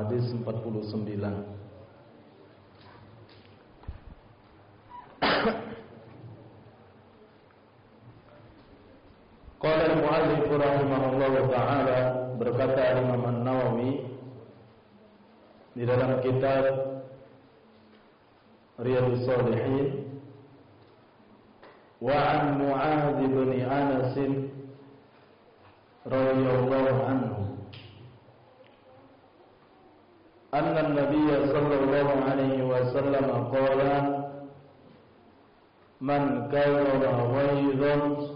hadis 49. Qala al-mu'allif rahimahullahu ta'ala, berkata Imam An-Nawawi di dalam kitab Riyadhus Shalihin, wa an Mu'adz bin Anas radhiyallahu anhu anna an-nabiy sallallahu alaihi wasallam qala man kana ghayran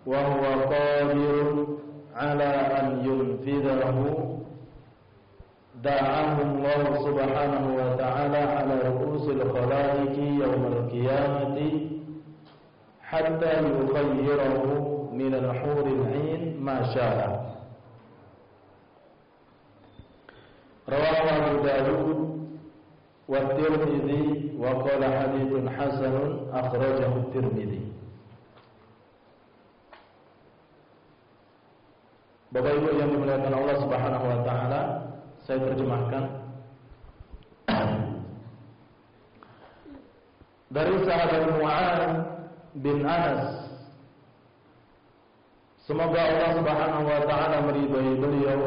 wa huwa qadirun ala an yunfidahu da'ahu Allah subhanahu wa ta'ala ala ru'usil khalaiqi yawmal qiyamati hatta yukhayyirahu min al-huril 'ain ma syaa. Rawahu Abu Dawud wa Tirmidzi wa qala haditsun hasanun akhrajahu Tirmidzi. Bapak Ibu yang dimuliakan Allah Subhanahu wa taala, saya terjemahkan dari sahabat Mu'adz bin Anas, semoga Allah Subhanahu wa taala meridhai beliau,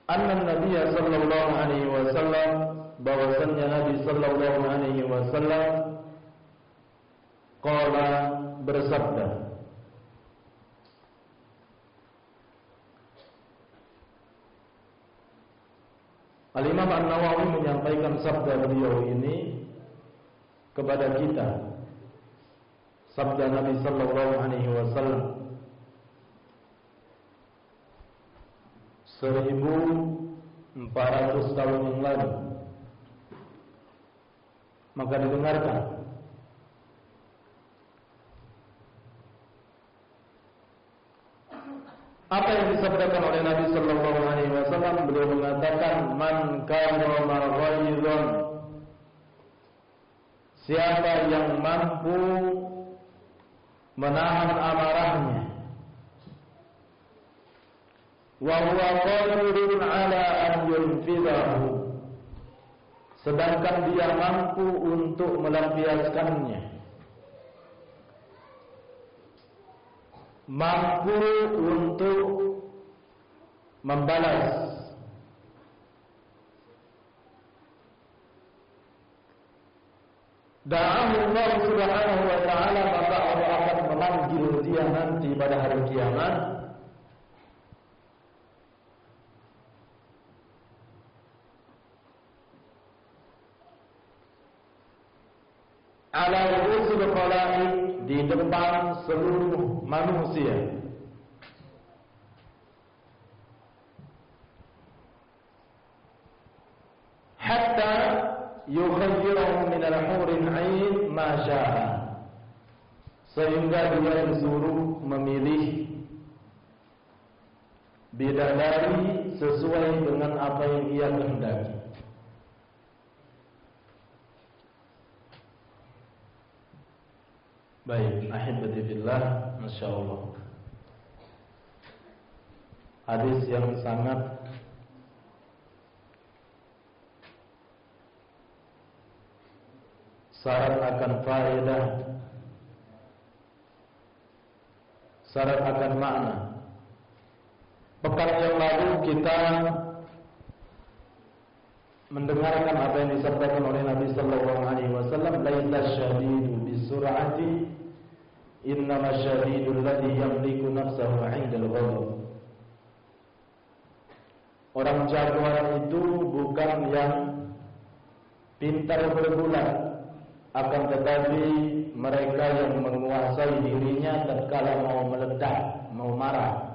anna Nabi sallallahu alaihi wasallam, bahwasannya Nabi sallallahu alaihi wasallam qala, bersabda. Al-Imam An-Nawawi menyampaikan sabda beliau ini kepada kita, sabda Nabi sallallahu alaihi wasallam 1400 tahun yang lalu. Maka didengarkan. Apa yang disabdakan oleh Nabi sallallahu alaihi wasallam? Beliau mengatakan, man kana marghayran, siapa yang mampu menahan amarahnya, wa huwa qadirun ala an yunfidahu, sedangkan dia mampu untuk melampiaskannya, mampu untuk membalas, da'ahu Allah subhanahu wa ta'ala, maka Allah akan memanggil dia nanti pada hari kiamat ala ru'usil khalaiq, di depan seluruh manusia, hatta yukhayyirahu min al-huril 'ain ma syaa, sehingga dia disuruh memilih bidadari sesuai dengan apa yang ia kehendaki. Baik, ahibati fillah, masyaallah. Hadis yang sangat syarat akan faedah, syarat akan makna. Pekan yang lalu kita mendengarkan apa yang disabdakan oleh Nabi sallallahu alaihi wasallam, laisa syadidu bisur'ati, innama syadidul ladzi yamliku nafsahu 'indal ghadab. Orang jagoan itu bukan yang pintar bergulat, akan tetapi mereka yang menguasai dirinya tatkala mau meledak, mau marah.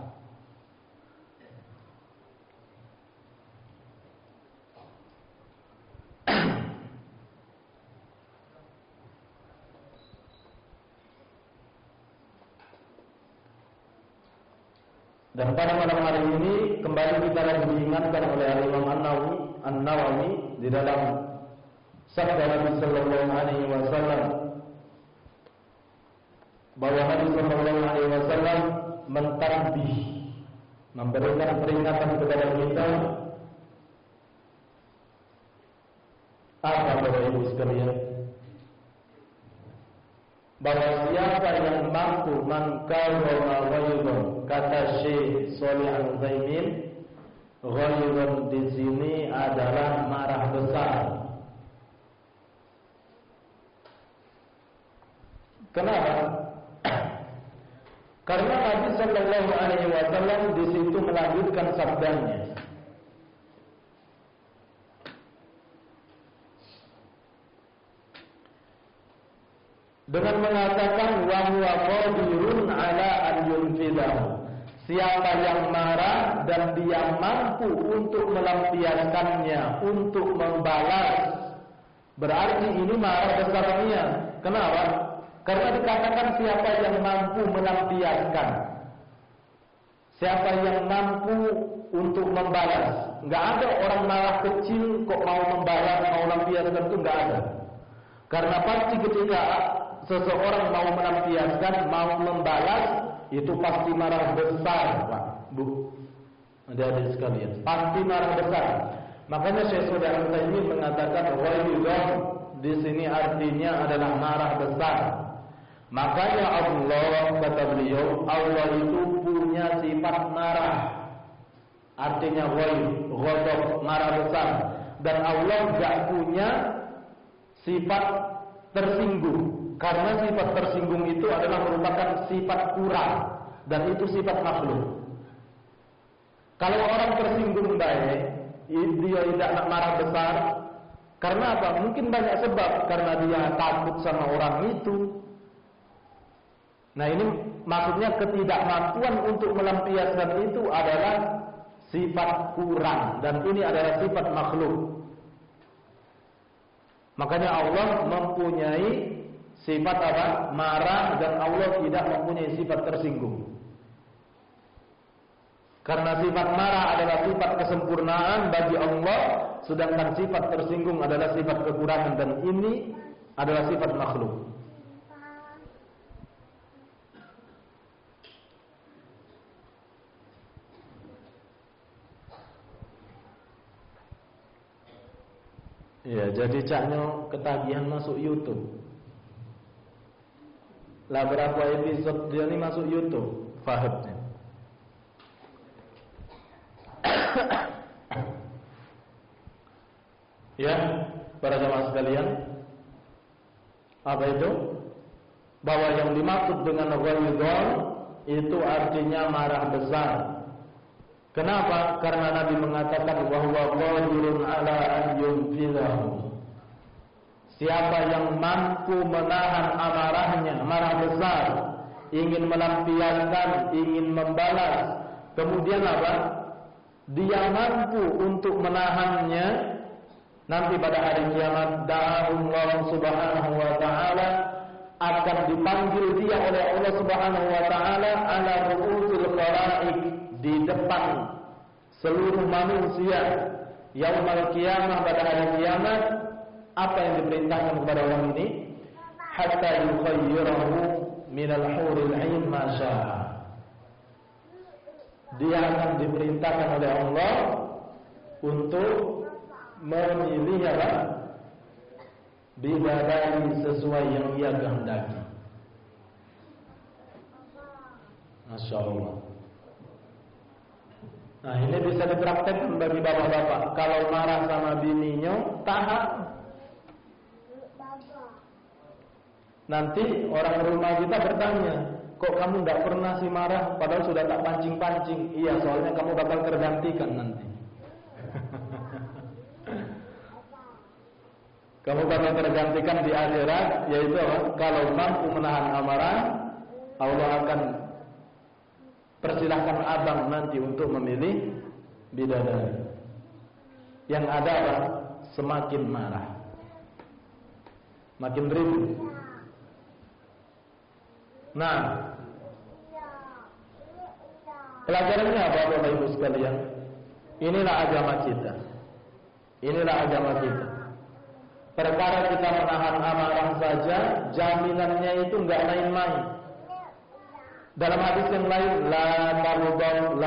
Dan pada malam hari ini kembali kita lagi diingatkan oleh Imam An-Nawawi di dalam sabda Nabi sallallahu alaihi wasallam bahwa Nabi sallallahu alaihi wasallam mentarbih, memberikan peringatan kepada kita apa Bapak Ibu sekalian? Bahwa siapa yang mampu mengkawal ghaidhan, kata Syekh Shalih Al-Utsaimin, ghaidhan di sini adalah marah besar. Kenapa? Karena Nabi Sallallahu Alaihi Wasallam di situ melanjutkan sabdanya. Dengan mengatakan wa huwa qadirun ala an yunfidahu. Siapa yang marah dan dia mampu untuk melampiaskannya, untuk membalas, berarti ini marah besarnya. Kenapa? Karena dikatakan siapa yang mampu melampiaskan, siapa yang mampu untuk membalas. Enggak ada orang marah kecil kok mau membalas, mau melampiaskan, itu enggak ada. Karena pasti ketika seseorang mau melampiaskan, mau membalas, itu pasti marah besar, Pak, Bu. Adik-adik sekalian, pasti marah besar. Makanya Syekh Shalih Al-Utsaimin mengatakan ghaidhan di sini artinya adalah marah besar. Makanya Allah, kata beliau, Allah itu punya sifat marah. Artinya ghadab, marah besar. Dan Allah enggak punya sifat tersinggung. Karena sifat tersinggung itu adalah merupakan sifat kurang, dan itu sifat makhluk. Kalau orang tersinggung baik, dia tidak marah besar. Karena apa? Mungkin banyak sebab. Karena dia takut sama orang itu. Nah, ini maksudnya ketidakmampuan untuk melampiaskan itu adalah sifat kurang, dan ini adalah sifat makhluk. Makanya Allah mempunyai sifat apa? Marah, dan Allah tidak mempunyai sifat tersinggung. Karena sifat marah adalah sifat kesempurnaan bagi Allah, sedangkan sifat tersinggung adalah sifat kekurangan, dan ini adalah sifat makhluk. Ya, jadi caknya ketagihan masuk YouTube. Lah berapa episode dia ini masuk YouTube, Fahadnya. Ya, para jamaah sekalian, apa itu? Bahwa yang dimaksud dengan ghaidhan itu artinya marah besar. Kenapa? Karena Nabi mengatakan wa huwa qadirun ala an yunfidahu. Siapa yang mampu menahan amarahnya, marah besar, ingin melampiaskan, ingin membalas, kemudian apa? Dia mampu untuk menahannya, nanti pada hari kiamat Allah Subhanahu wa taala akan dipanggil dia oleh Allah Subhanahu wa taala ala ru'usil khalaiq, di depan seluruh manusia yaumul qiyamah, pada hari kiamat. Apa yang diperintahkan kepada orang ini? Hatta yukhayyirahu minal huril 'ain ma syaa. Dia akan diperintahkan oleh Allah untuk memilih apa? Bidadari sesuai yang ia kehendaki. Masya Allah. Nah, ini bisa dipraktekkan bagi bapak-bapak. Kalau marah sama bininya, tahan. Nanti orang rumah kita bertanya, kok kamu tidak pernah sih marah, padahal sudah tak pancing-pancing. Iya, soalnya kamu bakal tergantikan nanti. Kamu bakal tergantikan di akhirat, yaitu apa? Kalau mampu menahan amarah, Allah akan persilahkan abang nanti untuk memilih bidadari. Yang ada apa? Semakin marah, makin ribut. Nah, pelajarannya apa Bapak Ibu sekalian? Inilah agama kita. Inilah agama kita. Perkara kita menahan amarah saja, jaminannya itu enggak main-main. Dalam hadis yang lain, la taghdab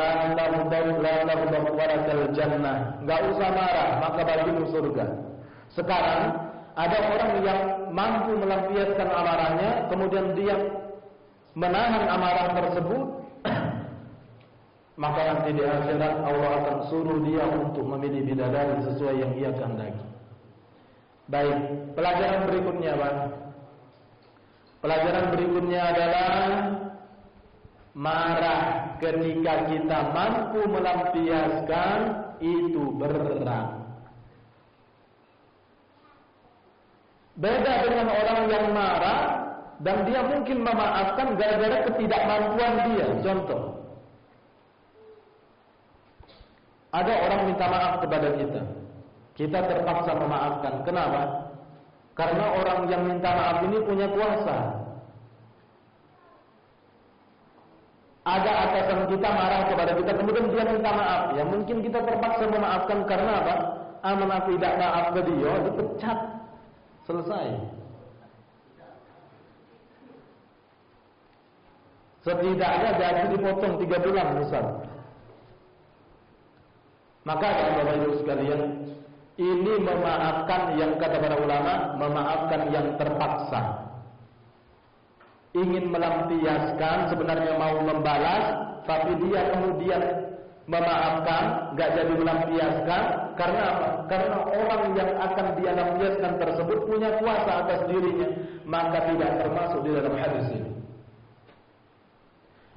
walakal jannah. Enggak usah marah, maka bagimu surga. Sekarang ada orang yang mampu melampiaskan amarahnya, kemudian dia menahan amarah tersebut, maka nanti di akhirat Allah akan suruh dia untuk memilih bidadari sesuai yang ia kehendaki. Baik, pelajaran berikutnya, Pak. Pelajaran berikutnya adalah marah ketika kita mampu melampiaskan itu berat. Beda dengan orang yang marah dan dia mungkin memaafkan gara-gara ketidakmampuan dia. Contoh, ada orang minta maaf kepada kita, kita terpaksa memaafkan. Kenapa? Karena orang yang minta maaf ini punya kuasa. Ada atasan kita marah kepada kita, kemudian dia minta maaf. Ya mungkin kita terpaksa memaafkan karena apa? Amanah tidak maaf ke dia, dipecat. Selesai. Setidaknya gaji dipotong 3 bulan misal. Maka Bapak Ibu sekalian, ini memaafkan yang kata para ulama, memaafkan yang terpaksa. Ingin melampiaskan, sebenarnya mau membalas, tapi dia kemudian memaafkan, gak jadi melampiaskan. Karena apa? Karena orang yang akan dia lampiaskan tersebut punya kuasa atas dirinya, maka tidak termasuk di dalam hadis ini.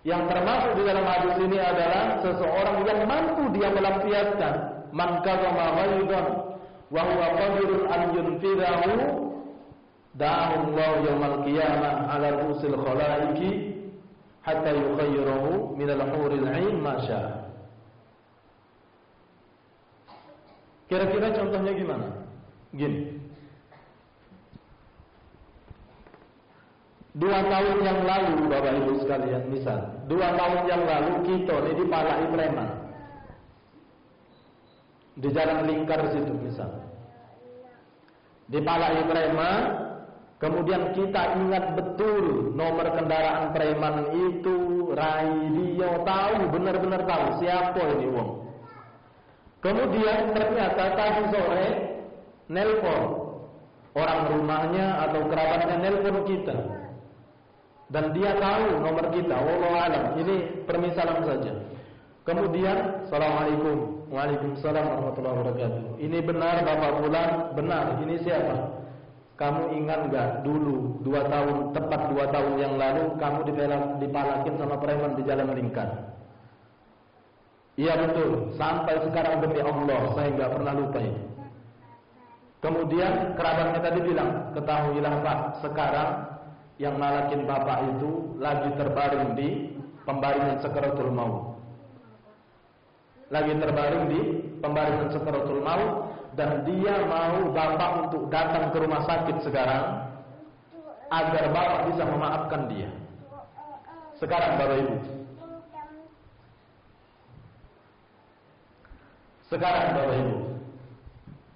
Yang termasuk di dalam hadis ini adalah seseorang yang mampu dia melampiaskan. Man kadzama ghaidan wa huwa qadirun an yunfidahu, da'ahu Allah yaumal qiyamah 'ala ru'usil khalaiqi hatta yukhayyirahu minal huril 'ain ma syaa. Kira-kira contohnya gimana? Gini. 2 tahun yang lalu Bapak Ibu sekalian, misal 2 tahun yang lalu kita ini dipalai preman di Jalan Lingkar situ misal. Dipalai preman, kemudian kita ingat betul nomor kendaraan preman itu, radio, tahu, benar-benar tahu siapa ini wong. Kemudian ternyata tadi sore nelpon orang rumahnya atau kerabatnya, nelpon kita. Dan dia tahu nomor kita, wallahu alam. Ini permisalan saja. Kemudian, assalamualaikum, waalaikumsalam warahmatullahi wabarakatuh. Ini benar Bapak Fulan? Benar. Ini siapa? Kamu ingat nggak dulu 2 tahun, tepat 2 tahun yang lalu kamu dipalakin sama preman di Jalan Lingkar? Iya betul. Sampai sekarang demi Allah saya nggak pernah lupa ini. Kemudian kerabatnya tadi bilang, ketahuilah Pak, sekarang yang malakin bapak itu lagi terbaring di pembaringan sakaratul maut. Lagi terbaring di pembaringan sakaratul maut, dan dia mau bapak untuk datang ke rumah sakit sekarang agar bapak bisa memaafkan dia. Sekarang Bapak Ibu, sekarang Bapak Ibu,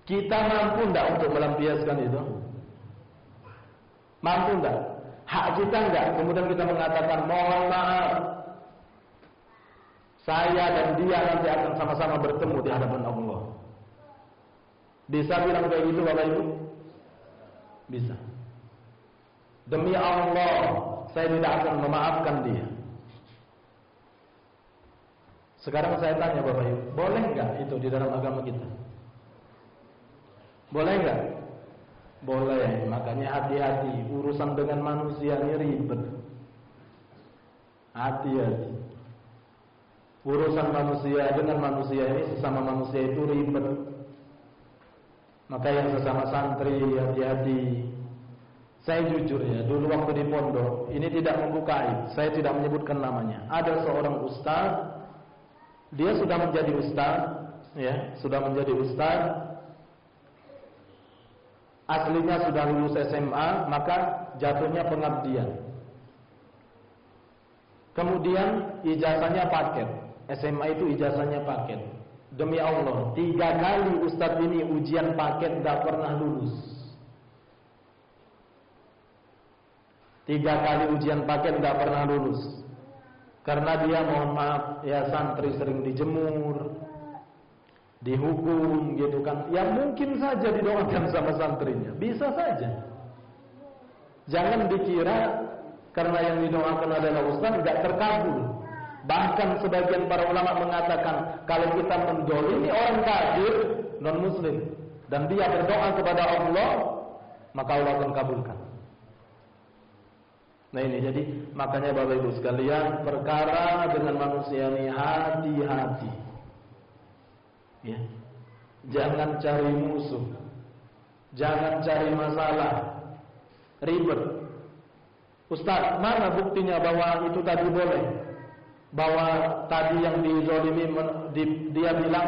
kita mampu enggak untuk melampiaskan itu? Mampu enggak? Hak kita enggak? Kemudian kita mengatakan mohon maaf, saya dan dia nanti akan sama-sama bertemu di hadapan Allah. Bisa bilang kayak gitu Bapak Ibu? Bisa. Demi Allah, saya tidak akan memaafkan dia. Sekarang saya tanya Bapak Ibu, boleh enggak itu di dalam agama kita? Boleh enggak? Boleh. Makanya hati-hati, urusan dengan manusia ini ribet. Hati-hati. Urusan manusia dengan manusia ini, sesama manusia itu ribet. Maka yang sesama santri, hati-hati. Saya jujur ya, dulu waktu di pondok, ini tidak membuka aib, saya tidak menyebutkan namanya. Ada seorang ustaz, dia sudah menjadi ustaz, ya, sudah menjadi ustaz. Aslinya sudah lulus SMA, maka jatuhnya pengabdian. Kemudian ijazahnya paket. SMA itu ijazahnya paket. Demi Allah, 3 kali ustaz ini ujian paket gak pernah lulus. 3 kali ujian paket gak pernah lulus. karena dia, mohon maaf ya, santri sering dijemur, dihukum gitu kan, ya mungkin saja didoakan sama santrinya, bisa saja. Jangan dikira karena yang didoakan adalah ustaz tidak terkabul. Bahkan sebagian para ulama mengatakan kalau kita mendolimi orang kafir non muslim dan dia berdoa kepada Allah, maka Allah akan kabulkan. Nah ini, jadi makanya Bapak Ibu sekalian, perkara dengan manusia ini hati-hati. Ya. Jangan cari musuh, jangan cari masalah, ribet. Ustaz, mana buktinya bahwa itu tadi boleh? Bahwa tadi yang dizalimi dia bilang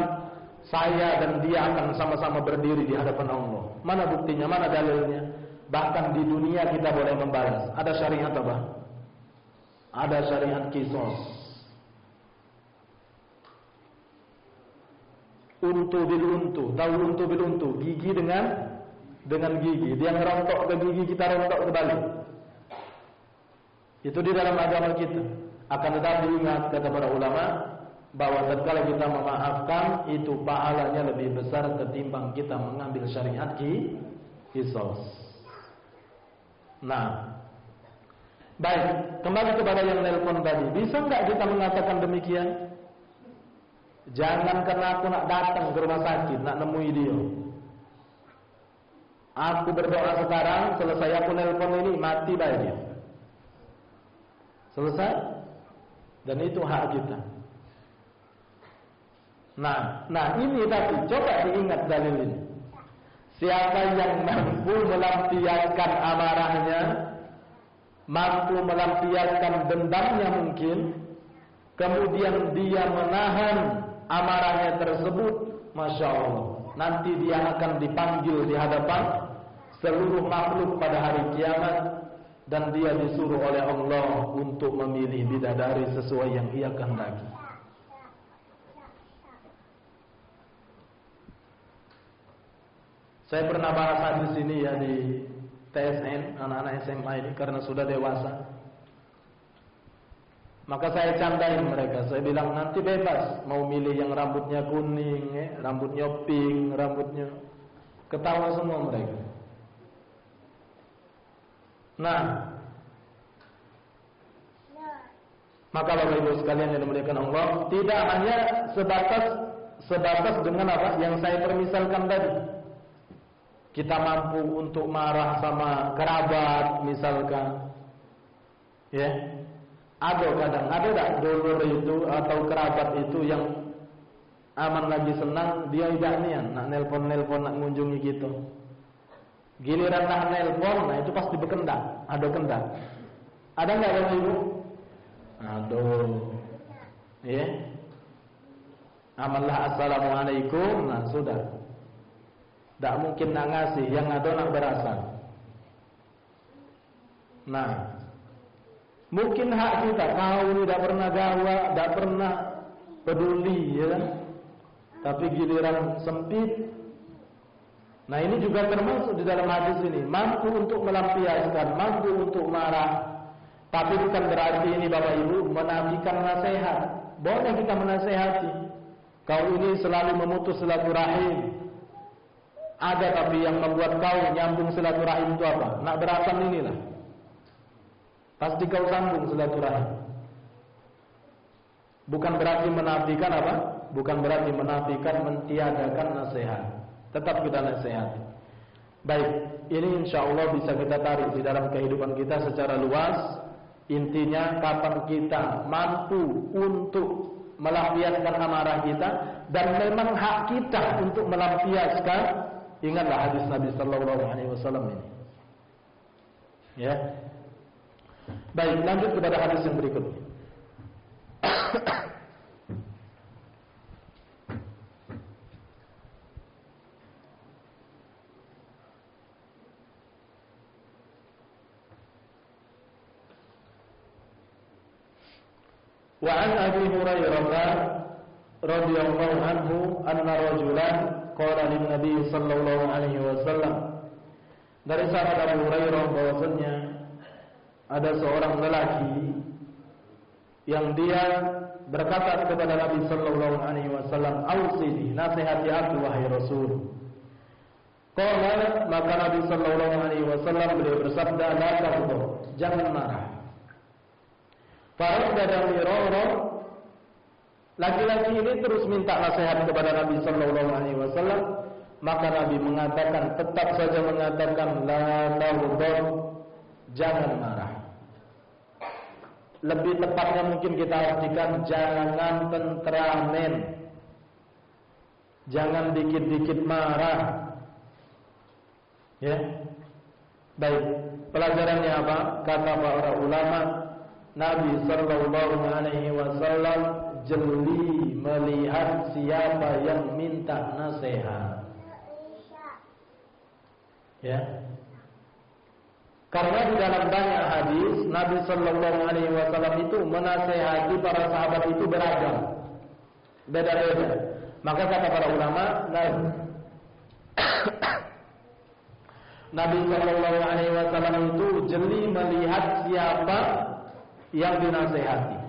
saya dan dia akan sama-sama berdiri di hadapan Allah. Mana buktinya? Mana dalilnya? Bahkan di dunia kita boleh membalas. Ada syariat apa? Ada syariat kisos. Untu bil untu, tahu untu bil untu, gigi dengan gigi. Dia ngerontok ke gigi, kita rontok kembali. Itu di dalam agama kita. Akan tetapi ingat, kata para ulama, bahwa tatkala kita memaafkan, itu pahalanya lebih besar ketimbang kita mengambil syariat kisos. Nah, baik, kembali kepada yang nelpon tadi. Bisa nggak kita mengatakan demikian? Jangan karena aku nak datang ke rumah sakit, nak nemui dia. Aku berdoa sekarang, selesai aku nelpon ini, mati baik dia. Selesai? Dan itu hak kita. Nah ini tapi coba diingat dalil ini. Siapa yang mampu melampiaskan amarahnya, mampu melampiaskan dendamnya mungkin, kemudian dia menahan amarahnya tersebut, Masya Allah, nanti dia akan dipanggil di hadapan seluruh makhluk pada hari kiamat, dan dia disuruh oleh Allah untuk memilih bidadari sesuai yang ia kehendaki. Saya pernah bahas hadis ini ya di TSN, anak-anak SMA ini, karena sudah dewasa. Maka saya candain mereka, saya bilang nanti bebas mau milih yang rambutnya kuning, rambutnya pink, rambutnya, ketawa semua mereka. Nah, maka Bapak Ibu sekalian yang dimuliakan Allah, tidak hanya sebatas dengan apa yang saya permisalkan tadi. Kita mampu untuk marah sama kerabat misalkan, ya. Ada kadang, ada tak dulur itu atau kerabat itu yang aman lagi senang, dia tidak nian, nak nelpon, nak mengunjungi gitu. Giliran nak nelpon, nah itu pasti berkendak, ada kendak. Ada nggak Bapak Ibu? Aduh, ya. Amanlah assalamualaikum, nah sudah. Tak mungkin nak ngasih, yang ada nak berasa. Nah, mungkin hak kita, kau ini tak pernah gawa, tak pernah peduli, ya kan? Tapi giliran sempit. Nah ini juga termasuk di dalam hadis ini, mampu untuk melampiaskan, mampu untuk marah. Tapi bukan berarti ini Bapak Ibu menafikan nasihat. Boleh kita menasehati. Kau ini selalu memutus silaturahim. Ada tapi yang membuat kau nyambung silaturahim itu apa? Nak berasan inilah. Pasti kau sambung silaturahim. Bukan berarti menafikan apa? Bukan berarti menafikan, mentiadakan nasihat. Tetap kita nasihati. Baik, ini insya Allah bisa kita tarik di dalam kehidupan kita secara luas. Intinya kapan kita mampu untuk melampiaskan amarah kita, dan memang hak kita untuk melampiaskan. Ingatlah hadis Nabi Sallallahu Alaihi Wasallam ini. Ya. Baik, lanjut kepada hadis yang berikutnya. Wa an Abi Hurairah radhiyallahu anhu anna rajulan qala lin Nabi sallallahu alaihi wasallam, dari sahabat Abu Hurairah bahwasanya ada seorang lelaki yang dia berkata kepada Nabi sallallahu alaihi wasallam, "Ausini, nasihati aku wahai Rasul." Qala, maka Nabi sallallahu alaihi wasallam beliau bersabda, "La taghdab, jangan marah." Faradda mirara, laki-laki ini terus minta nasihat kepada Nabi sallallahu alaihi wasallam, maka Nabi mengatakan, tetap saja mengatakan, "La taghdab, jangan marah." Lebih tepatnya mungkin kita artikan jangan temperamen, jangan dikit-dikit marah. Ya, baik. Pelajarannya apa? Kata para ulama, Nabi Sallallahu Alaihi Wasallam jeli melihat siapa yang minta nasihat. Ya. Karena di dalam banyak hadis Nabi Sallallahu Alaihi Wasallam itu menasehati para sahabat itu beragam, beda-beda. Maka kata para ulama, Nabi Sallallahu Alaihi Wasallam itu jeli melihat siapa yang dinasehati.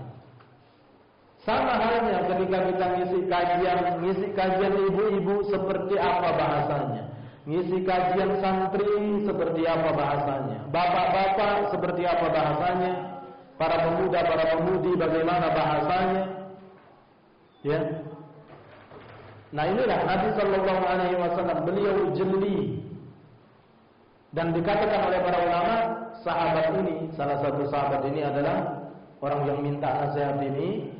Sama halnya ketika kita ngisi kajian ibu-ibu seperti apa bahasanya. Ngisi kajian santri seperti apa bahasanya, bapak-bapak seperti apa bahasanya, para pemuda, para pemudi bagaimana bahasanya, ya. Nah inilah Nabi Sallallahu Alaihi Wasallam, beliau jeli, dan dikatakan oleh para ulama, sahabat ini, salah satu sahabat ini adalah orang yang minta nasihat ini,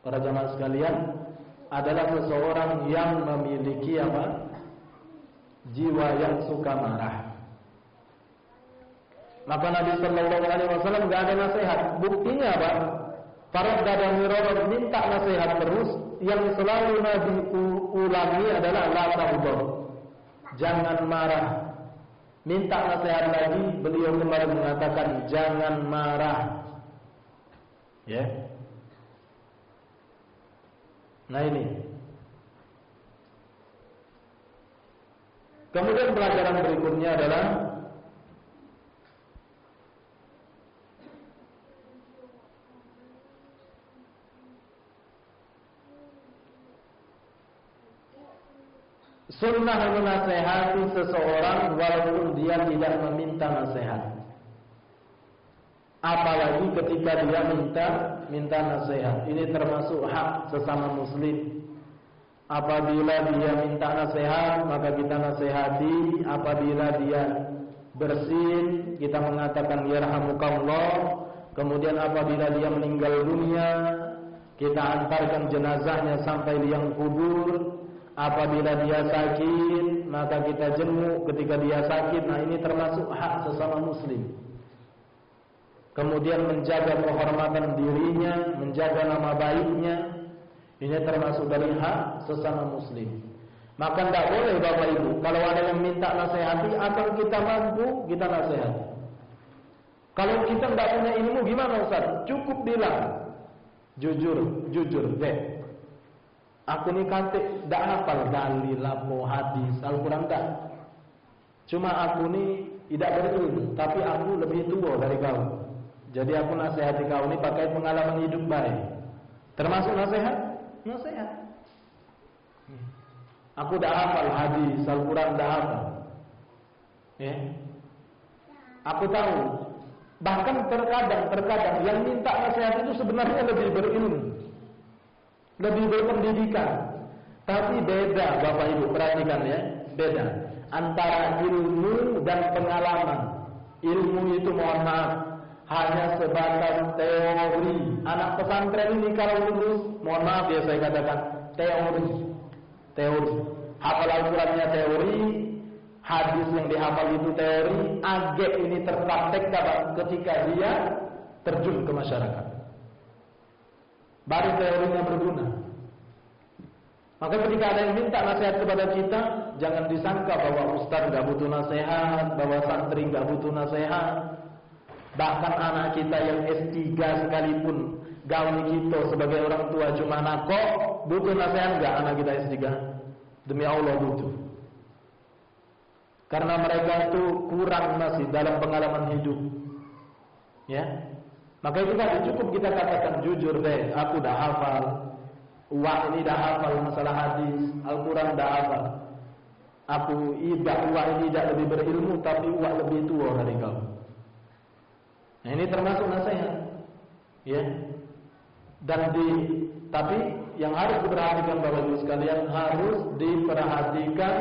para jamaah sekalian, adalah seseorang yang memiliki apa? Jiwa yang suka marah. Maka Nabi Sallallahu Alaihi Wasallam nggak ada nasihat. Buktinya apa? Faradda mirara, minta nasihat terus. Yang selalu Nabi ulangi adalah la taghdab, jangan marah. Minta nasihat lagi, beliau kembali mengatakan jangan marah. Ya. Nah ini. Kemudian pelajaran berikutnya adalah sunnah menasehati seseorang walaupun dia tidak meminta nasihat. Apalagi ketika dia minta nasihat. Ini termasuk hak sesama muslim. Apabila dia minta nasihat, maka kita nasihati. Apabila dia bersin, kita mengatakan yarhamukallah. Kemudian apabila dia meninggal dunia, kita antarkan jenazahnya sampai liang kubur. Apabila dia sakit, maka kita jenguk ketika dia sakit. Nah ini termasuk hak sesama muslim. Kemudian menjaga kehormatan dirinya, menjaga nama baiknya. Ini termasuk dari hak sesama muslim. Maka tidak boleh Bapak Ibu, kalau ada yang minta nasihati, asal kita mampu, kita nasihati. Kalau kita tidak punya ilmu, gimana Ustaz? Cukup bilang, jujur, deh. Aku ni kate tidak hafal dalil, hadis, Al-Quran tak. Cuma aku ni tidak berilmu, tapi aku lebih tua dari kau. Jadi aku nasihati kau ni pakai pengalaman hidup baik. Termasuk nasihat? Nasihat. Aku dah hafal hadis, Al-Quran dah hafal. Ya. Aku tahu. Bahkan terkadang yang minta nasihat itu sebenarnya lebih berilmu, lebih berpendidikan. Tapi beda Bapak Ibu, perhatikan ya, beda antara ilmu dan pengalaman. Ilmu itu mohon maaf hanya sebatas teori. Anak pesantren ini kalau lulus, mohon maaf ya saya katakan, teori. Hafal Al-Qurannya teori, hadis yang dihafal itu teori, agak ini terpraktek ketika dia terjun ke masyarakat. Baru teorinya berguna. Maka ketika ada yang minta nasihat kepada kita, jangan disangka bahwa ustaz nggak butuh nasihat, bahwa santri nggak butuh nasihat. Bahkan anak kita yang S3 sekalipun, gaul kita sebagai orang tua cuma nakok, butuh nasihat nggak anak kita S3? Demi Allah butuh. Karena mereka itu kurang masih dalam pengalaman hidup. Ya. Maka itu tadi cukup kita katakan jujur deh, aku dah hafal, ini dah hafal masalah hadis, Al-Quran dah hafal. Aku ini tidak lebih berilmu, tapi lebih tua dari kau. Nah ini termasuk nasihat, ya. Tapi yang harus diperhatikan Bapak Ibu sekalian, harus diperhatikan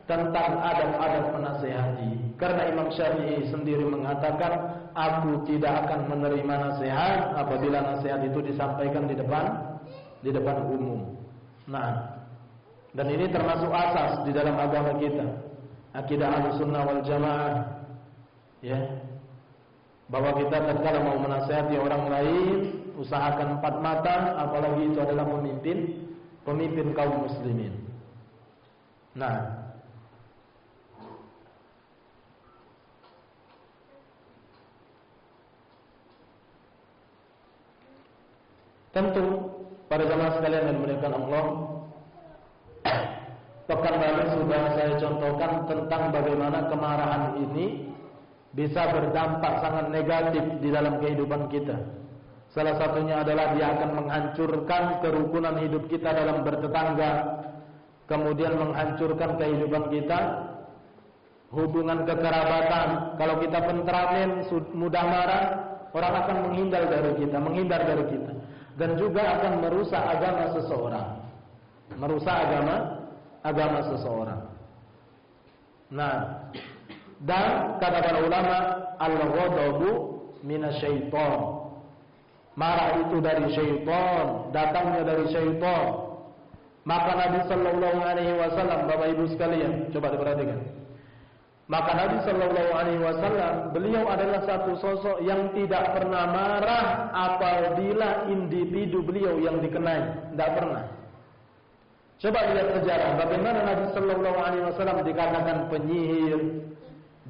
tentang adab-adab menasihati. Karena Imam Syafi'i sendiri mengatakan, aku tidak akan menerima nasihat apabila nasihat itu disampaikan di depan umum. Nah, dan ini termasuk asas di dalam agama kita, akidah Ahlussunnah wal Jamaah, ya. Bahwa kita tatkala mau menasihati orang lain, usahakan 4 mata, apalagi itu adalah pemimpin kaum muslimin. Nah, tentu para jamaah sekalian yang dimuliakan Allah, pekan lalu sudah saya contohkan tentang bagaimana kemarahan ini bisa berdampak sangat negatif di dalam kehidupan kita. Salah satunya adalah dia akan menghancurkan kerukunan hidup kita dalam bertetangga, kemudian menghancurkan kehidupan kita, hubungan kekerabatan. Kalau kita penteramen, mudah marah, orang akan menghindar dari kita, dan juga akan merusak agama seseorang, agama seseorang. Nah, dan kata para ulama, al-ghadabu minasyaiton. Marah itu dari syaitan, datangnya dari syaitan. Maka Nabi sallallahu alaihi wasallam, Bapak Ibu sekalian, coba diperhatikan. Maka Nabi sallallahu alaihi wasallam, beliau adalah satu sosok yang tidak pernah marah apabila individu beliau yang dikenai, tidak pernah. Coba lihat sejarah bagaimana Nabi sallallahu alaihi wasallam dikatakan penyihir,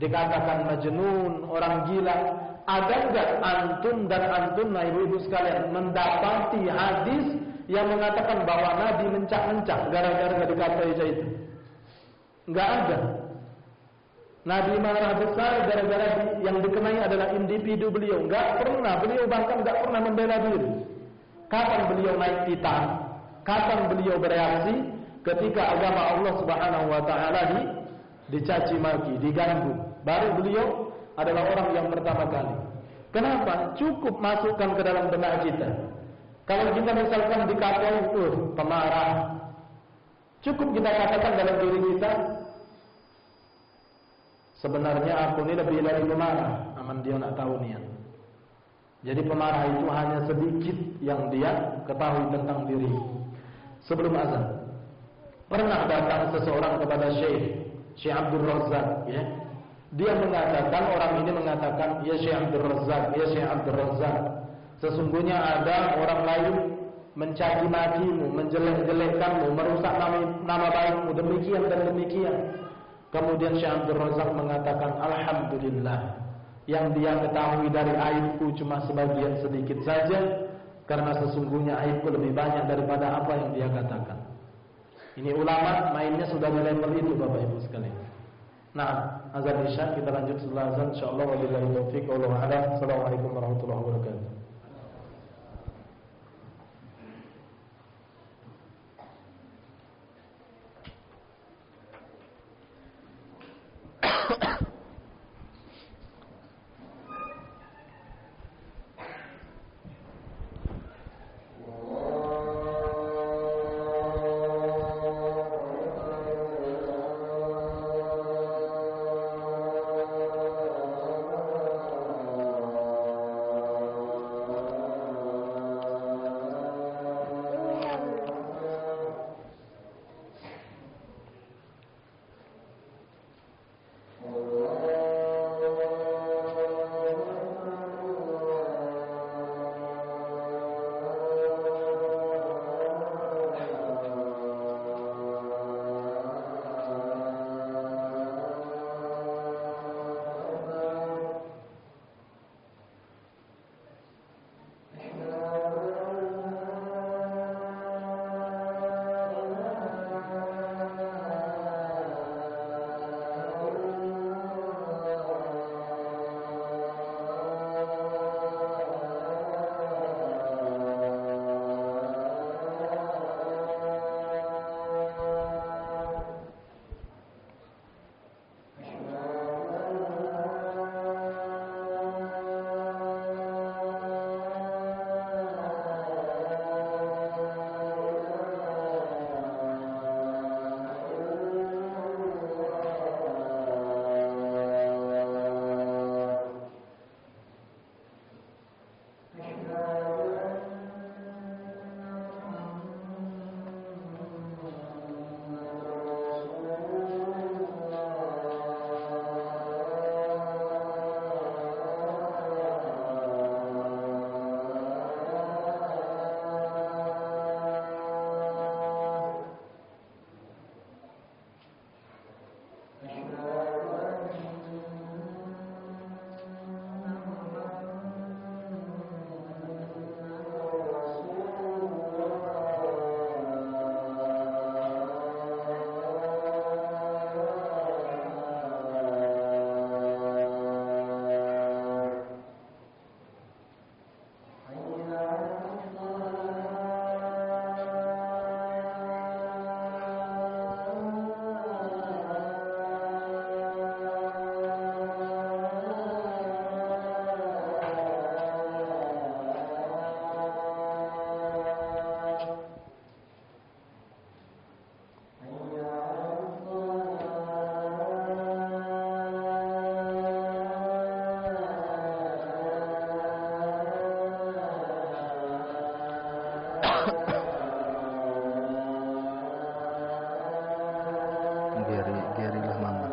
dikatakan majnun, orang gila. Ada enggak antum dan antuna ibu-ibu sekalian mendapati hadis yang mengatakan bahwa Nabi mencak-mencak gara-gara dikatai itu? Enggak ada. Nabi marah besar gara-gara yang dikenai adalah individu beliau. Enggak pernah, beliau bahkan enggak pernah membela diri. Kapan beliau naik titah? Kapan beliau bereaksi? Ketika agama Allah Subhanahu wa taala dicaci maki, diganggu. Baru beliau adalah orang yang pertama kali. Kenapa? Cukup masukkan ke dalam benak kita. Kalau kita misalkan dikatai, pemarah. Cukup kita katakan dalam diri kita, sebenarnya aku ini lebih dari pemarah. Aman dia nak tahu niat. Jadi pemarah itu hanya sedikit yang dia ketahui tentang diri. Sebelum azan, pernah datang seseorang kepada Syekh Abdul Razak, ya. Dia mengatakan, orang ini mengatakan, ya Syekh Abdul Razak, sesungguhnya ada orang lain mencaci makimu, menjelek-jelekkanmu, merusak nama baikmu, demikian dan demikian. Kemudian Syekh Abdul Razak mengatakan, alhamdulillah, yang dia ketahui dari aibku cuma sebagian sedikit saja, karena sesungguhnya aibku lebih banyak daripada apa yang dia katakan. Ini ulama mainnya sudah di level itu, Bapak Ibu sekalian. Nah, azan isya kita lanjut setelah azan insyaallah. Wabillahi taufiq wallahu a'lam. Assalamualaikum warahmatullahi wabarakatuh. Gary lah mama.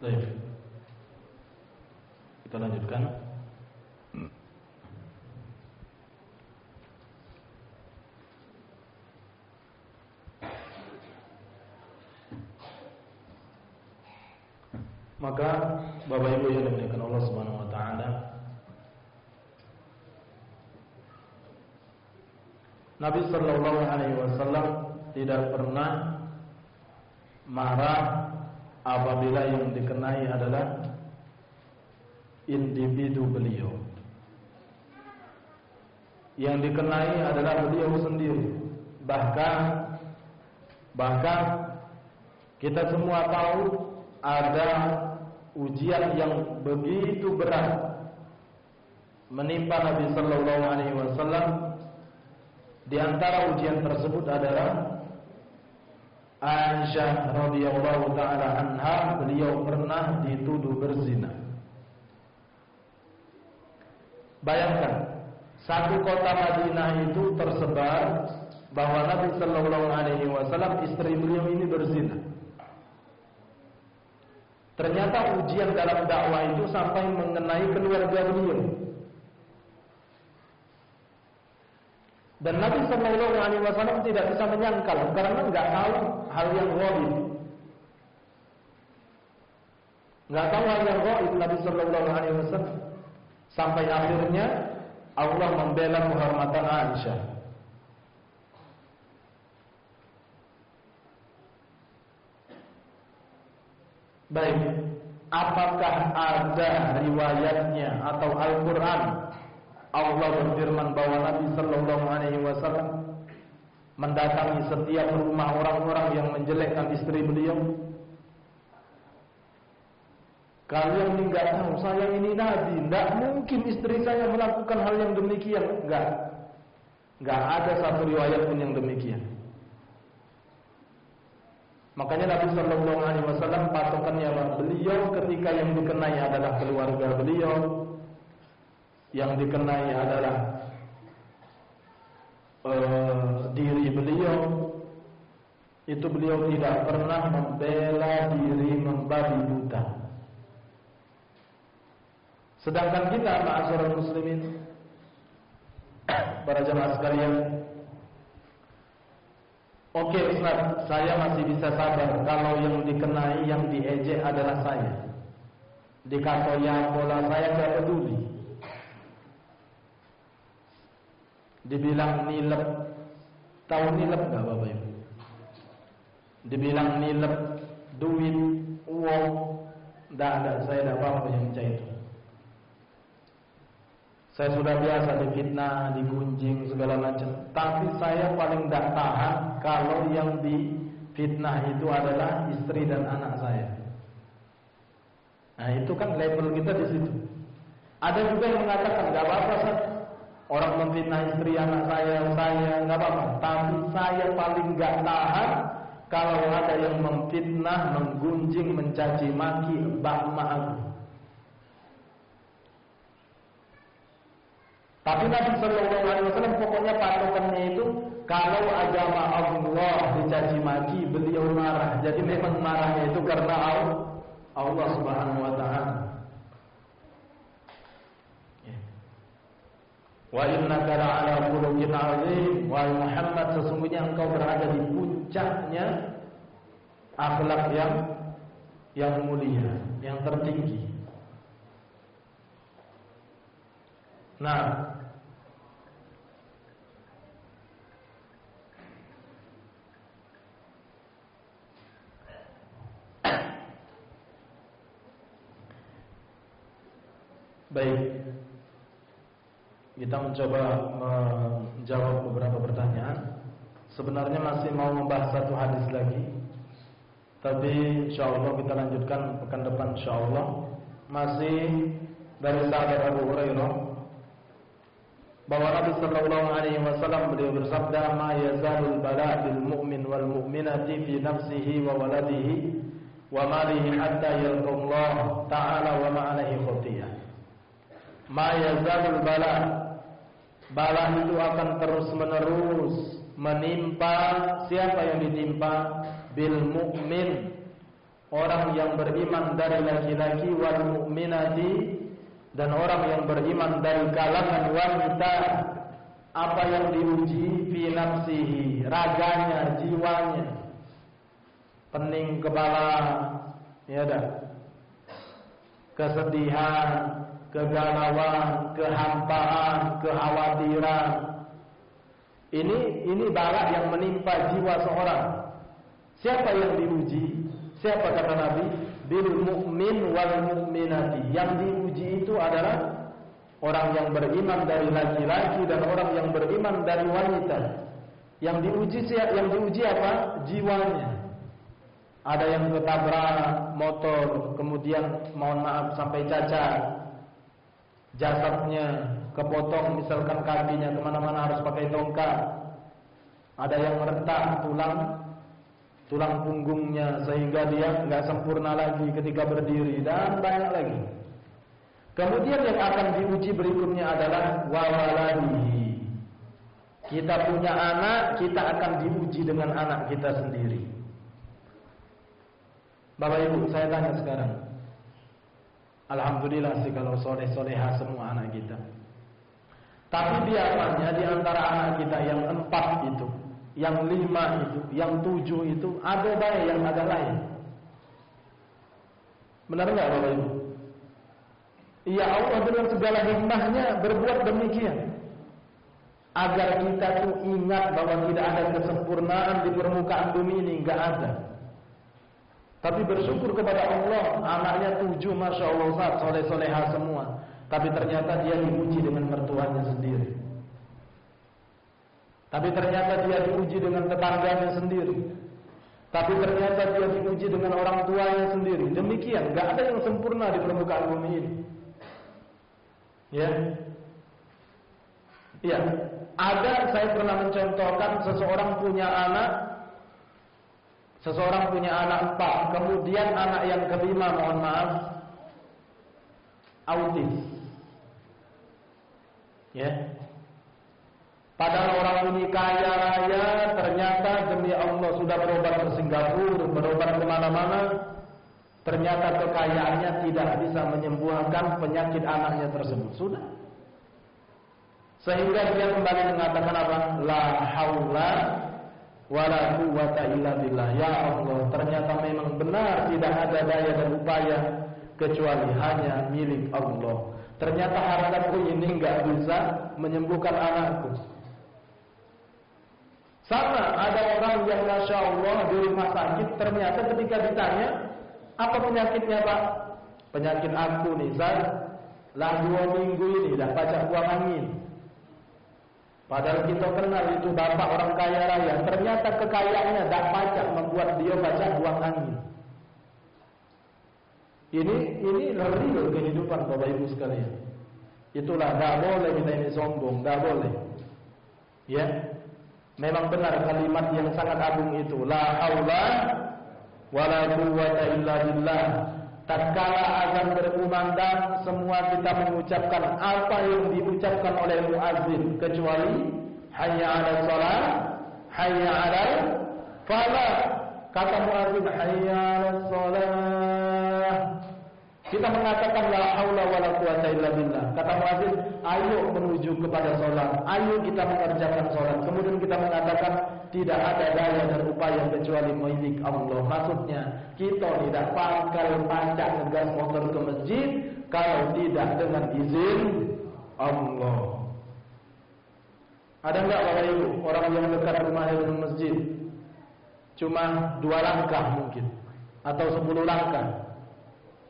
Baik. Kita lanjutkan. Maka Bapak Ibu yang dimuliakan Allah Subhanahu wa taala, Nabi sallallahu alaihi wasallam tidak pernah marah apabila yang dikenai adalah individu beliau. Yang dikenai adalah beliau sendiri. Bahkan kita semua tahu ada ujian yang begitu berat menimpa Nabi sallallahu alaihi wasallam. Di antara ujian tersebut adalah Aisyah radhiyallahu taala anha, beliau pernah dituduh berzina. Bayangkan, satu kota Madinah itu tersebar bahwa Nabi sallallahu alaihi wasallam istri beliau ini berzina. Ternyata ujian dalam dakwah itu sampai mengenai keluarga beliau. Dan Nabi sallallahu alaihi wasallam tidak bisa menyangkal karena enggak tahu hal yang ghaib. Enggak tahu hal yang ghaib Nabi sallallahu alaihi wasallam. Sampai akhirnya Allah membela kehormatan Aisyah. Baik, apakah ada riwayatnya atau Al-Qur'an Allah berfirman bahwa Nabi sallallahu alaihi wasallam mendatangi setiap rumah orang-orang yang menjelekkan istri beliau? Kalian enggak tahu saya ini Nabi, enggak mungkin istri saya melakukan hal yang demikian. Enggak ada satu riwayat pun yang demikian. Makanya Nabi sallallahu alaihi wasallam patokannya beliau ketika yang dikenai adalah keluarga beliau, yang dikenai adalah diri beliau, itu beliau tidak pernah membela diri membabi buta. Sedangkan kita ma'asyiral muslimin, para jemaah sekalian, oke Ustaz, saya masih bisa sabar kalau yang dikenai, yang diejek adalah saya. Dikata yang bola saya tidak peduli. Dibilang nilep, tahu nilep enggak Bapak Ibu? Dibilang nilep duit, uang, enggak, saya tidak apa-apa yang macam itu. Saya sudah biasa difitnah, digunjing segala macam. Tapi saya paling tidak tahan kalau yang difitnah itu adalah istri dan anak saya. Nah itu kan level kita di situ. Ada juga yang mengatakan enggak apa-apa Ustaz. orang memfitnah istri anak saya nggak apa-apa. Tapi saya paling nggak tahan kalau ada yang memfitnah, menggunjing, mencaci maki emak aku. Tapi Nabi Sallallahu Alaihi Wasallam pokoknya patokannya itu kalau agama Allah dicaci maki, beliau marah. Jadi memang marahnya itu karena Allah Subhanahu Wa Taala. Wa innaka la'ala khuluqin 'azim. Wa Muhammad, sesungguhnya engkau berada di puncaknya akhlak yang mulia, yang tertinggi. Nah, baik, kita mencoba menjawab beberapa pertanyaan. Sebenarnya masih mau membahas satu hadis lagi, tapi insyaallah kita lanjutkan pekan depan insyaallah. Masih dari sahabat Abu Hurairah bahwa Nabi Sallallahu Alaihi Wasallam beliau bersabda, "Ma yazalul bala bil mu'min wal mu'minati fi nafsihi wa waladihi wa malihi hatta yalqallahu ta'ala wa ma alaihi khatiyah." Ma yazalul bala, bala itu akan terus-menerus menimpa. Siapa yang ditimpa? Bil mu'min, orang yang beriman dari laki-laki, wal mu'minati, dan orang yang beriman dari kalangan wanita. Apa yang diuji? Fi nafsihi, raganya, jiwanya, pening kepala, ya dah, kesedihan, kegalauan, kehampaan, kekhawatiran. Ini bala yang menimpa jiwa seorang. Siapa yang diuji? Siapa kata Nabi? Bil mu'min wal mu'minati. Yang diuji itu adalah orang yang beriman dari laki-laki dan orang yang beriman dari wanita. Yang diuji apa? Jiwanya. Ada yang ketabrak motor, kemudian mohon maaf sampai cacat. Jasadnya kepotong, misalkan kakinya kemana-mana harus pakai tongkat. Ada yang retak tulang punggungnya sehingga dia nggak sempurna lagi ketika berdiri, dan banyak lagi. Kemudian yang akan diuji berikutnya adalah wawaladihi. Kita punya anak, kita akan diuji dengan anak kita sendiri. Bapak Ibu, saya tanya sekarang. Alhamdulillah sih kalau soleh-soleha semua anak kita. Tapi biasanya di antara anak kita yang 4 itu, yang 5 itu, yang 7 itu, ada baik yang agak lain. Benar enggak Bapak Ibu? Iya, Allah dengan segala hikmahnya berbuat demikian. Agar kita tuh ingat bahwa tidak ada kesempurnaan di permukaan bumi ini, enggak ada. Tapi bersyukur kepada Allah, anaknya 7, Masya Allah Ustaz, soleh-soleha semua. Tapi ternyata dia diuji dengan mertuanya sendiri. Tapi ternyata dia diuji dengan tetangganya sendiri. Tapi ternyata dia diuji dengan orang tuanya sendiri. Demikian, gak ada yang sempurna di permukaan bumi ini. Ya, ya. Ada, saya pernah mencontohkan seseorang punya anak 4, kemudian anak yang kelima, mohon maaf, autis. Ya. Padahal orang ini kaya raya, ternyata demi Allah sudah berobat ke Singapura, berobat kemana-mana, ternyata kekayaannya tidak bisa menyembuhkan penyakit anaknya tersebut. Sudah. Sehingga dia kembali mengatakan apa? La haula wala quwwata illa billah. Ya Allah, ternyata memang benar tidak ada daya dan upaya kecuali hanya milik Allah. Ternyata hartaku ini enggak bisa menyembuhkan anakku. Sama, ada orang yang Masya Allah di rumah sakit, ternyata ketika ditanya, apa penyakitnya Pak? Penyakit aku nih, saya lah 2 minggu ini dah pacak buang angin. Padahal kita kenal itu bapak orang kaya raya, ternyata kekayaannya dah pacak membuat dia pacak buang angin. Ini real kehidupan Bapak Ibu sekalian. Itulah, tidak boleh kita ini sombong, tidak boleh. Ya, memang benar kalimat yang sangat agung itu. La haula wala quwwata illa billah. Tatkala azan berkumandang, semua kita mengucapkan apa yang diucapkan oleh muazzin, kecuali hayya 'alal shalah, hayya 'alal falah. Kata muazzin hayya 'alal shalah, kita mengatakan la haula wala quwwata illa billah. Kata muazzin, ayo menuju kepada salat, ayo kita mengerjakan salat. Kemudian kita mengatakan tidak ada daya dan upaya kecuali milik Allah. Maksudnya kita tidak bakal pancak ngegas motor ke masjid kalau tidak dengan izin Allah. Ada enggak Bapak Ibu orang yang dekat rumahnya dengan masjid cuma 2 langkah mungkin atau 10 langkah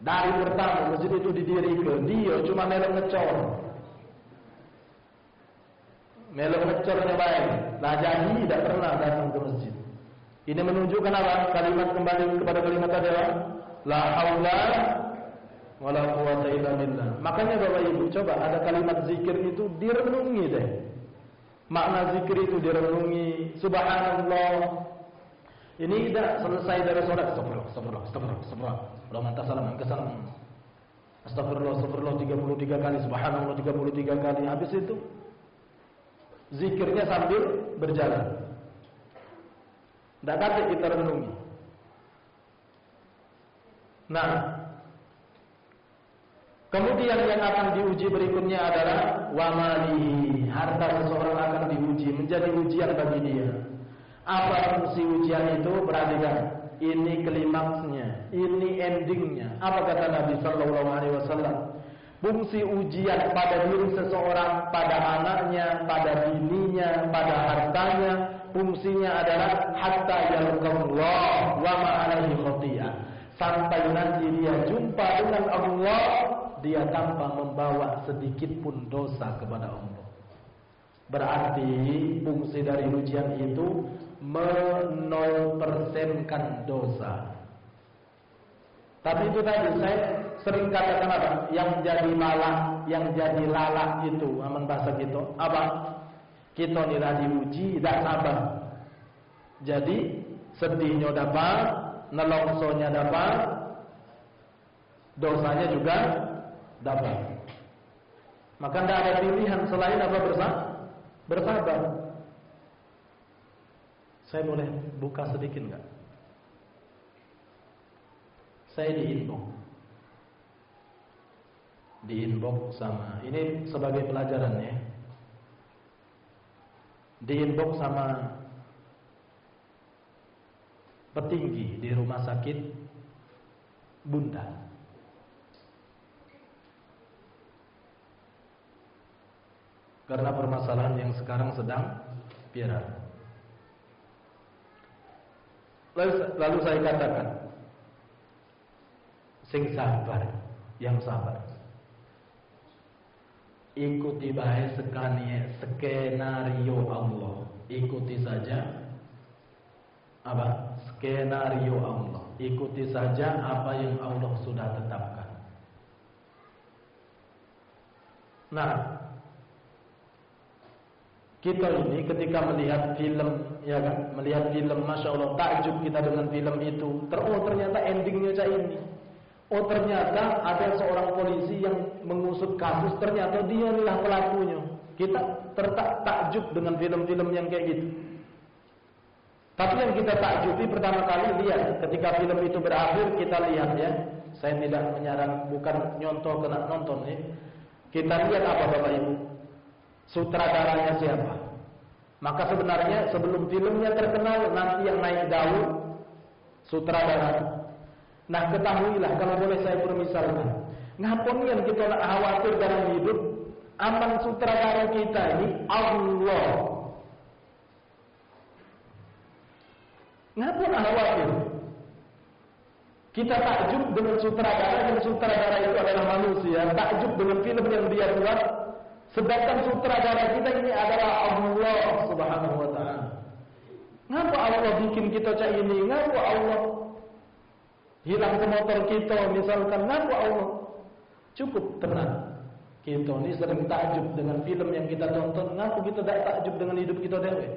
dari pertama masjid itu didirikan, dia cuma Melo ngecornya baik. Nah jadi tidak pernah datang ke masjid. Ini menunjukkan apa? Kalimat kembali kepada kalimat adalah la haula wala quwwata illa billah. Makanya Bapak Ibu coba ada kalimat zikir itu direnungi deh. Makna zikir itu direnungi. Subhanallah. Ini tidak selesai dari sholat. Astagfirullah. Udah mantap salam ke salam. Astagfirullah 33 kali. Subhanallah 33 kali. Habis itu zikirnya sambil berjalan. Tidak kata kita renungi. Nah, kemudian yang akan diuji berikutnya adalah wamali. Harta seseorang akan diuji, menjadi ujian bagi dia. Apa fungsi ujian itu? Perhatikan. Ini klimaksnya, ini endingnya. Apa kata Nabi Sallallahu Alaihi Wasallam? Fungsi ujian pada diri seseorang, pada anaknya, pada bininya, pada hartanya, fungsinya adalah hatta yalqallah wa ma alaihi khotiyah. Sampai nanti dia jumpa dengan Allah, dia tanpa membawa sedikit pun dosa kepada Allah. Berarti fungsi dari ujian itu menolpersenkan dosa. Tapi itu tadi saya sering katakan apa? Yang jadi malah, yang jadi lalak itu, aman bahasa gitu. Apa? Kita nila diuji, tidak sabar. Jadi sedihnya dapat, nelongsonya dapat, dosanya juga dapat. Maka tidak ada pilihan selain apa? Bersabar. Saya boleh buka sedikit enggak? Saya di inbox sama ini sebagai pelajaran ya. Di inbox sama petinggi di rumah sakit Bunda. Karena permasalahan yang sekarang sedang viral. Lalu saya katakan, sing sabar, yang sabar. Ikuti baik skenario Allah. Ikuti saja apa? Skenario Allah. Ikuti saja apa yang Allah sudah tetapkan. Nah, kita ini ketika melihat film, ya kan, melihat film, masya Allah, takjub kita dengan film itu. Ternyata endingnya kayak ini. Oh ternyata ada seorang polisi yang mengusut kasus, ternyata dia adalah pelakunya. Kita takjub dengan film-film yang kayak gitu. Tapi yang kita takjubi pertama kali lihat ketika film itu berakhir, kita lihat ya. Saya tidak menyarankan, bukan nyontoh kena nonton ya. Kita lihat apa Bapak Ibu? Sutradaranya siapa? Maka sebenarnya sebelum filmnya terkenal, nanti yang naik daun sutradara. Nah ketahuilah, kalau boleh saya permisalkan, ngapun yang kita nak khawatir dalam hidup, aman sutradara kita ini Allah. Ngapun khawatir? Kita takjub dengan sutradara, yang sutradara itu adalah manusia. Takjub dengan film yang dia buat. Sedangkan sutradara kita ini adalah Allah Subhanahu wa ta'ala. Ngapa Allah bikin kita kayak ini? Ngapa Allah hilang ke motor kita misalkan? Ngapa Allah? Cukup tenang. Kita ni sering takjub dengan film yang kita tonton. Ngapa kita tak takjub dengan hidup kita dewe?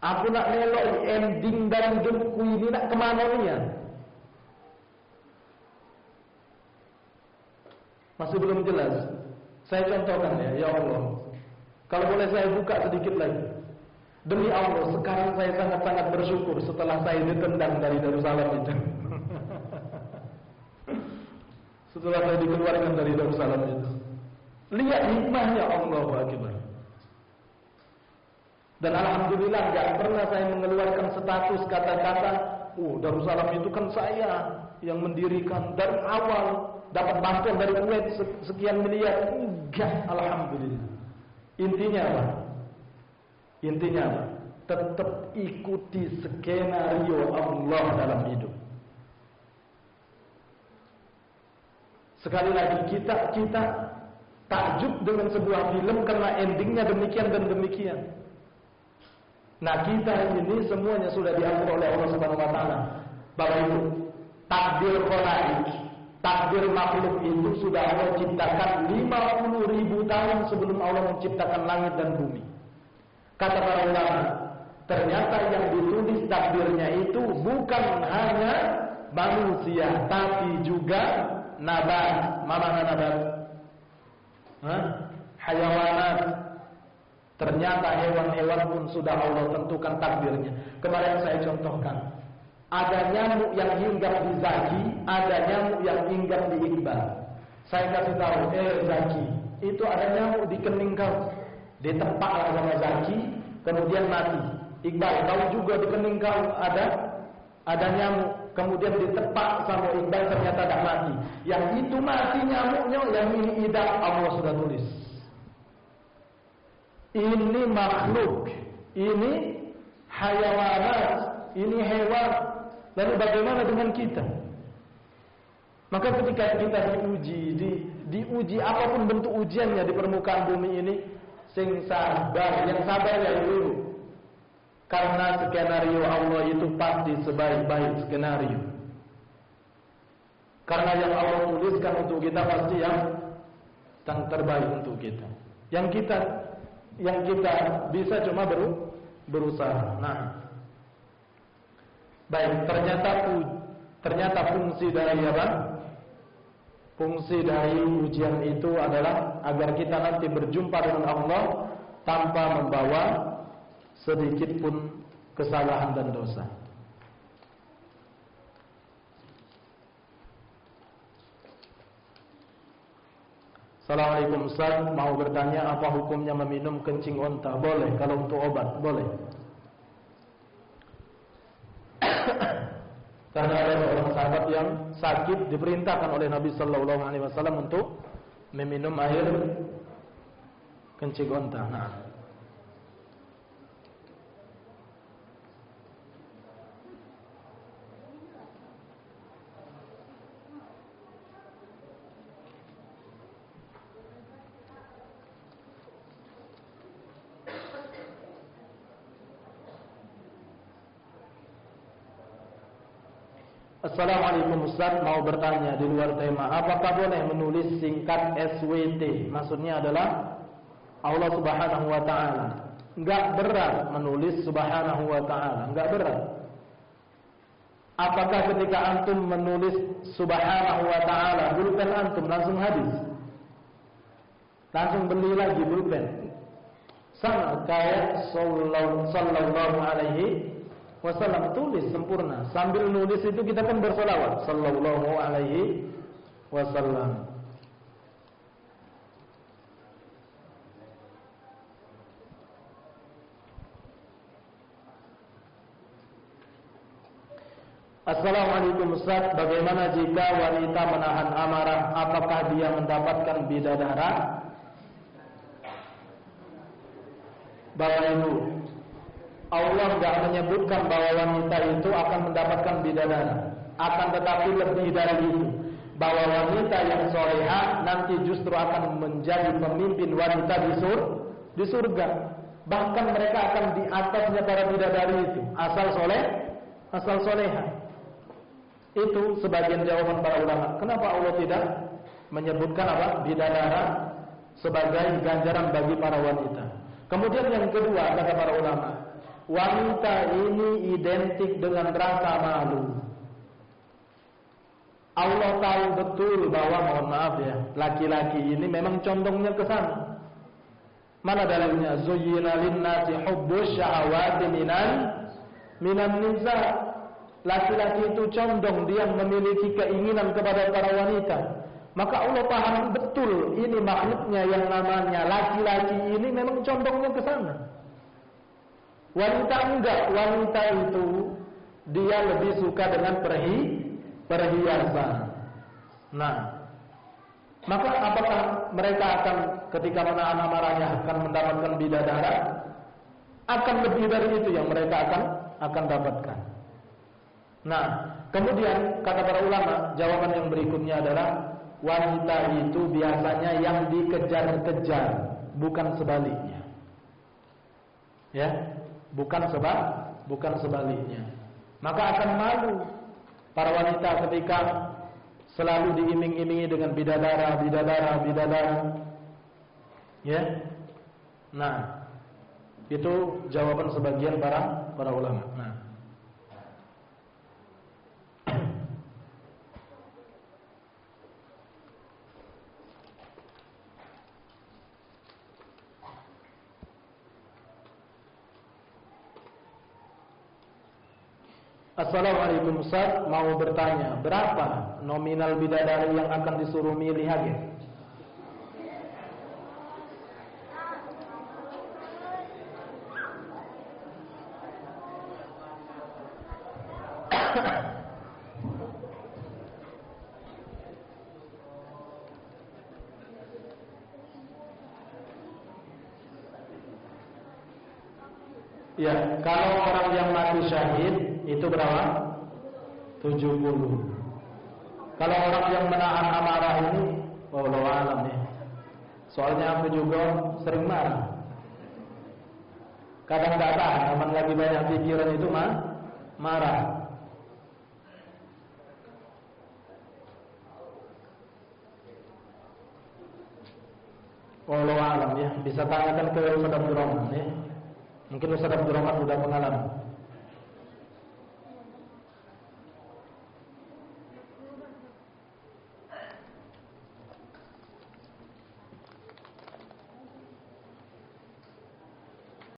Aku nak melok ending dalam hidupku ini nak kemana ni ya? Masih belum jelas. Saya contohkan ya Allah. Kalau boleh saya buka sedikit lagi. Demi Allah, sekarang saya sangat-sangat bersyukur setelah saya ditendang dari Darussalam itu. Setelah saya dikeluarkan dari Darussalam itu, lihat hikmahnya, Allahu Akbar. Dan alhamdulillah gak pernah saya mengeluarkan status kata-kata, Darussalam itu kan saya yang mendirikan dari awal, dapat bantuan dari Kuwait sekian miliar. Enggak, alhamdulillah. Intinya apa? Intinya apa? Tetap ikuti skenario Allah dalam hidup. Sekali lagi kita takjub dengan sebuah film karena endingnya demikian dan demikian. Nah, kita ini semuanya sudah diatur oleh Allah Subhanahu wa taala. Bahwa itu takdir khalaik, takdir makhluk itu sudah Allah ciptakan 50.000 tahun sebelum Allah menciptakan langit dan bumi. Kata para ulama, ternyata yang ditulis takdirnya itu bukan hanya manusia, tapi juga nabat, mana nabat? Hayawanat. Ternyata hewan-hewan pun sudah Allah tentukan takdirnya. Kemarin saya contohkan, ada nyamuk yang hinggap di Zaki, ada nyamuk yang hinggap di Iqbal. Saya kasih tahu, Zaki, itu ada nyamuk di kening kau, ditempaklah sama Zaki, kemudian mati. Iqbal, kau juga di kening kau ada nyamuk, kemudian ditepak sama Iqbal, ternyata tak mati. Yang itu mati nyamuknya, yang ini hidup, Allah sudah tulis. Ini makhluk, ini hayawanat, ini hewan. Lalu bagaimana dengan kita? Maka ketika kita diuji apapun bentuk ujiannya di permukaan bumi ini, sing sabar, yang sabar ya dulu. Karena skenario Allah itu pasti sebaik-baik skenario. Karena yang Allah tuliskan untuk kita pasti yang terbaik untuk kita. Yang kita bisa cuma berusaha. Nah, baik, ternyata fungsi dari apa? Fungsi dari ujian itu adalah agar kita nanti berjumpa dengan Allah tanpa membawa sedikit pun kesalahan dan dosa. Assalamualaikum Ustaz, mau bertanya apa hukumnya meminum kencing onta? Boleh, kalau untuk obat, boleh. Karena ada seorang sahabat yang sakit diperintahkan oleh Nabi Sallallahu Alaihi Wasallam untuk meminum air kencing onta. Nah, Assalamualaikum Ustaz, mau bertanya di luar tema, apakah boleh menulis singkat SWT? Maksudnya adalah Allah Subhanahu wa taala. Enggak berat menulis Subhanahu wa taala, enggak berat. Apakah ketika antum menulis Subhanahu wa taala, pulpen antum langsung habis? Langsung beli lagi pulpen. Sama kayak sallallahu alaihi wasallam, tulis sempurna. Sambil nulis itu kita pun bersolawat sallallahu alaihi wasallam. Assalamualaikum Ustaz, bagaimana jika wanita menahan amarah? Apakah dia mendapatkan bidadara? Bapak Ibu, Allah tidak menyebutkan bahwa wanita itu akan mendapatkan bidadara. Akan tetapi lebih dari itu, bahwa wanita yang soleha nanti justru akan menjadi pemimpin wanita di surga. Bahkan mereka akan di atasnya para bidadari itu, asal soleha. Itu sebagian jawaban para ulama. Kenapa Allah tidak menyebutkan apa? Bidadara sebagai ganjaran bagi para wanita. Kemudian yang kedua kata para ulama, wanita ini identik dengan rasa malu. Allah tahu betul bahwa, mohon maaf ya, laki-laki ini memang condongnya ke sana. Mana dalilnya? Zuyyina lin-nasi hubbus syahawati minan nisa. Laki-laki itu condong, dia memiliki keinginan kepada para wanita. Maka Allah paham betul ini makhluknya yang namanya laki-laki ini memang condongnya ke sana. Wanita enggak, wanita itu dia lebih suka dengan perhiasan. Nah, maka apakah mereka akan ketika menahan amarahnya akan mendapatkan bidadara? Akan lebih dari itu yang mereka akan dapatkan. Nah, kemudian kata para ulama, jawaban yang berikutnya adalah wanita itu biasanya yang dikejar-kejar, bukan sebaliknya. Ya, bukan sebaliknya. Maka akan malu para wanita ketika selalu diiming-imingi dengan bidadara. Ya. Nah, itu jawaban sebagian para ulama. Nah, Assalamualaikum Ustaz, mau bertanya, berapa nominal bidadari yang akan disuruh milih agen? Ya, kalau orang yang mati syahid itu berapa? 70. Kalau orang yang menahan amarah ini, wallahu alam ya. Soalnya aku juga sering marah. Kadang enggak tahan, aman lagi banyak pikiran itu marah. Wallahu alam ya, bisa tanyakan ke Ustaz Abdurrahman ya. Mungkin Ustaz Abdurrahman sudah pengalaman.